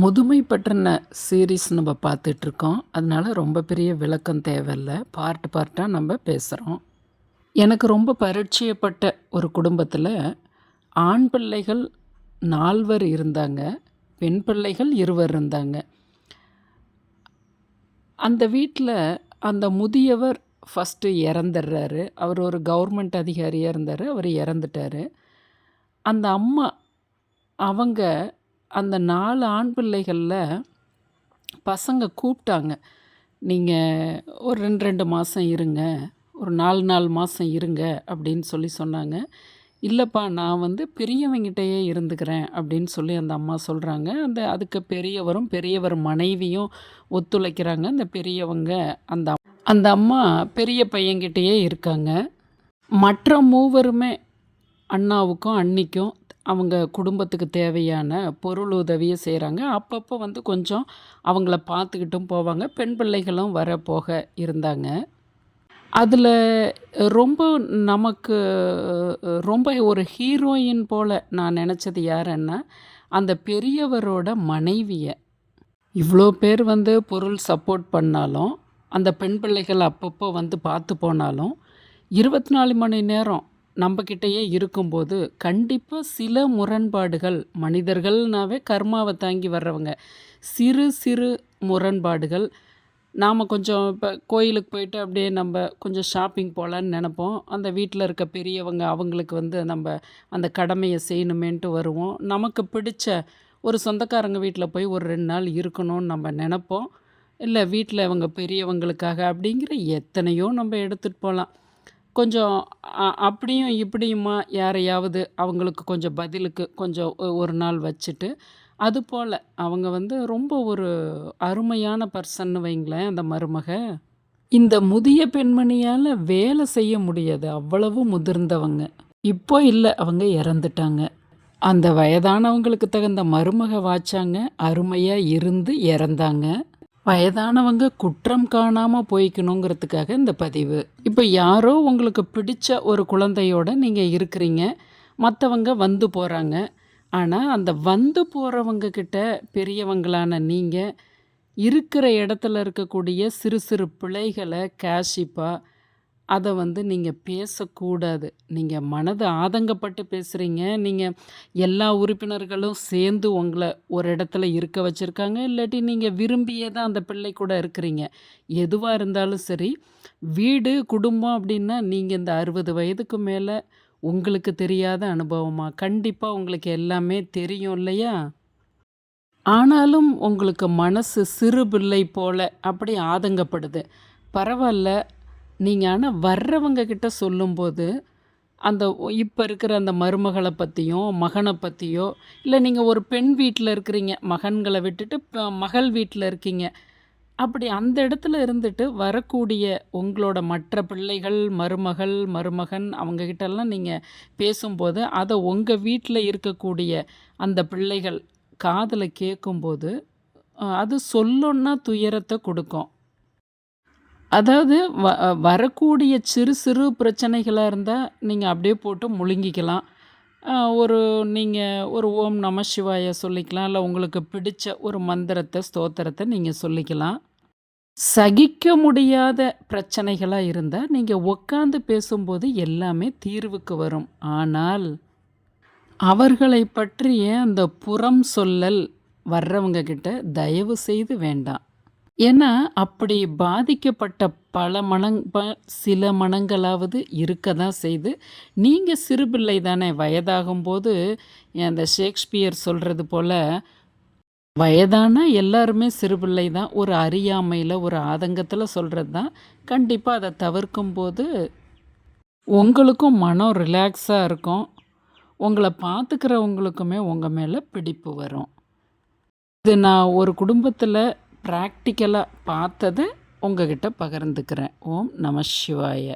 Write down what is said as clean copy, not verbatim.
முதுமை பற்றின சீரீஸ் நம்ம பார்த்துட்ருக்கோம். அதனால ரொம்ப பெரிய விளக்கம் தேவையில்ல. பார்ட்டாக நம்ம பேசுகிறோம். எனக்கு ரொம்ப பரிட்சயப்பட்ட ஒரு குடும்பத்தில் ஆண் பிள்ளைகள் 4 இருந்தாங்க. பெண் பிள்ளைகள் 2 இருந்தாங்க. அந்த வீட்டில் அந்த முதியவர் ஃபஸ்ட்டு இறந்துடுறாரு. அவர் ஒரு கவர்மெண்ட் அதிகாரியாக இருந்தார். அவர் இறந்துட்டார். அந்த அம்மா அவங்க அந்த 4 ஆண் பிள்ளைகளில் பசங்க கூப்பிட்டாங்க. நீங்கள் ஒரு 2 மாதம் இருங்க, ஒரு 4 மாதம் இருங்க அப்படின்னு சொன்னாங்க. இல்லைப்பா, நான் வந்து பெரியவங்கிட்டயே இருந்துக்கிறேன் அப்படின்னு சொல்லி அந்த அம்மா சொல்கிறாங்க. அதுக்கு பெரியவர் மனைவியும் ஒத்துழைக்கிறாங்க. அந்த பெரியவங்க அந்த அம்மா பெரிய பையன்கிட்டயே இருக்காங்க. மற்ற மூவருமே அண்ணாவுக்கும் அண்ணிக்கும் அவங்க குடும்பத்துக்கு தேவையான பொருள் உதவியை செய்கிறாங்க. அப்பப்போ வந்து கொஞ்சம் அவங்கள பார்த்துக்கிட்டும் போவாங்க. பெண் பிள்ளைகளும் வர போக இருந்தாங்க. அதில் ரொம்ப நமக்கு ரொம்ப ஒரு ஹீரோயின் போல் நான் நினச்சது யாருன்னா, அந்த பெரியவரோட மனைவியை. இவ்வளோ பேர் வந்து பொருள் சப்போர்ட் பண்ணாலும், அந்த பெண் பிள்ளைகள் அப்பப்போ வந்து பார்த்து போனாலும் 24 மணி நேரம் நம்மக்கிட்டேயே இருக்கும்போது கண்டிப்பாக சில முரண்பாடுகள், மனிதர்கள்னாவே கர்மாவை தாங்கி வர்றவங்க, சிறு சிறு முரண்பாடுகள். நாம் கொஞ்சம் இப்போ கோயிலுக்கு போயிட்டு அப்படியே நம்ம கொஞ்சம் ஷாப்பிங் போகலான்னு நினப்போம். அந்த வீட்டில் இருக்க பெரியவங்க அவங்களுக்கு வந்து நம்ம அந்த கடமையை செய்யணுமேன்ட்டு வருவோம். நமக்கு பிடிச்ச ஒரு சொந்தக்காரங்க வீட்டில் போய் ஒரு 2 நாள் இருக்கணும்னு நம்ம நினப்போம். இல்லை வீட்டில் அவங்க பெரியவங்களுக்காக அப்படிங்கிற எத்தனையோ நம்ம எடுத்துகிட்டு போகலாம். கொஞ்சம் அப்படியும் இப்படியுமா யாரையாவது அவங்களுக்கு கொஞ்சம் பதிலுக்கு கொஞ்சம் ஒரு நாள் வச்சுட்டு, அதுபோல் அவங்க வந்து ரொம்ப ஒரு அருமையான பர்சன்னு வைங்களேன் அந்த மருமக. இந்த முதிய பெண்மணியால் வேலை செய்ய முடியாது, அவ்வளவு முதிர்ந்தவங்க. இப்போ இல்லை, அவங்க இறந்துட்டாங்க. அந்த வயதானவங்களுக்கு தகுந்த மருமக வாச்சாங்க, அருமையாக இருந்து இறந்தாங்க. வயதானவங்க குற்றம் காணாமல் போய்க்கணுங்கிறதுக்காக இந்த பதிவு. இப்போ யாரோ உங்களுக்கு பிடிச்ச ஒரு குழந்தையோட நீங்கள் இருக்கிறீங்க, மற்றவங்க வந்து போகிறாங்க. ஆனால் அந்த வந்து போகிறவங்க கிட்ட பெரியவங்களான நீங்கள் இருக்கிற இடத்துல இருக்கக்கூடிய சிறு சிறு பிழைகளை கேஷிப்பாக அதை வந்து நீங்கள் பேசக்கூடாது. நீங்கள் மனது ஆதங்கப்பட்டு பேசுகிறீங்க. நீங்கள் எல்லா உறுப்பினர்களும் சேர்ந்து உங்களை ஒரு இடத்துல இருக்க வச்சுருக்காங்க. இல்லாட்டி நீங்கள் விரும்பியே தான் அந்த பிள்ளை கூட இருக்கிறீங்க. எதுவாக இருந்தாலும் சரி, வீடு குடும்பம் அப்படின்னா நீங்கள் இந்த 60 வயதுக்கு மேலே உங்களுக்கு தெரியாத அனுபவமா? கண்டிப்பாக உங்களுக்கு எல்லாமே தெரியும் இல்லையா? ஆனாலும் உங்களுக்கு மனசு சிறு பிள்ளை போல அப்படி ஆதங்கப்படுது. பரவாயில்ல, நீங்கள் ஆனால் வர்றவங்க கிட்ட சொல்லும்போது அந்த இப்போ இருக்கிற அந்த மருமகளை பற்றியோ மகனை பற்றியோ, இல்லை நீங்கள் ஒரு பெண் வீட்டில் இருக்கிறீங்க, மகன்களை விட்டுட்டு மகள் வீட்டில் இருக்கீங்க, அப்படி அந்த இடத்துல இருந்துட்டு வரக்கூடிய உங்களோட மற்ற பிள்ளைகள், மருமகள், மருமகன் அவங்கக்கிட்டலாம் நீங்கள் பேசும்போது அதை உங்கள் வீட்டில் இருக்கக்கூடிய அந்த பிள்ளைகள் காதில் கேட்கும்போது அது சொல்லணுன்னா துயரத்தை கொடுக்கும். அதாவது வரக்கூடிய சிறு சிறு பிரச்சனைகளாக இருந்தால் நீங்கள் அப்படியே போட்டு முழுங்கிக்கலாம். ஒரு நீங்கள் ஒரு ஓம் நம சிவாய சொல்லிக்கலாம். இல்லை உங்களுக்கு பிடிச்ச ஒரு மந்திரத்தை, ஸ்தோத்திரத்தை நீங்கள் சொல்லிக்கலாம். சகிக்க முடியாத பிரச்சனைகளாக இருந்தால் நீங்கள் உட்காந்து பேசும்போது எல்லாமே தீர்வுக்கு வரும். ஆனால் அவர்களை பற்றிய அந்த புறம் சொல்லல் வர்றவங்க கிட்ட தயவு செய்து வேண்டாம். ஏன்னா அப்படி பாதிக்கப்பட்ட சில மனங்களாவது இருக்க தான் செய்து. நீங்கள் சிறுபிள்ளை தானே, வயதாகும்போது அந்த ஷேக்ஸ்பியர் சொல்கிறது போல் வயதான எல்லாருமே சிறுபிள்ளை தான். ஒரு அறியாமையில் ஒரு ஆதங்கத்தில் சொல்கிறது தான். கண்டிப்பாக அதை தவிர்க்கும்போது உங்களுக்கும் மனம் ரிலாக்ஸாக இருக்கும். உங்களை பார்த்துக்கிறவங்களுக்குமே உங்கள் மேலே பிடிப்பு வரும். இது நான் ஒரு குடும்பத்தில் ப்ராக்டிக்கலாக பார்த்ததை உங்ககிட்ட பகிர்ந்துக்கிறேன். ஓம் நம சிவாய.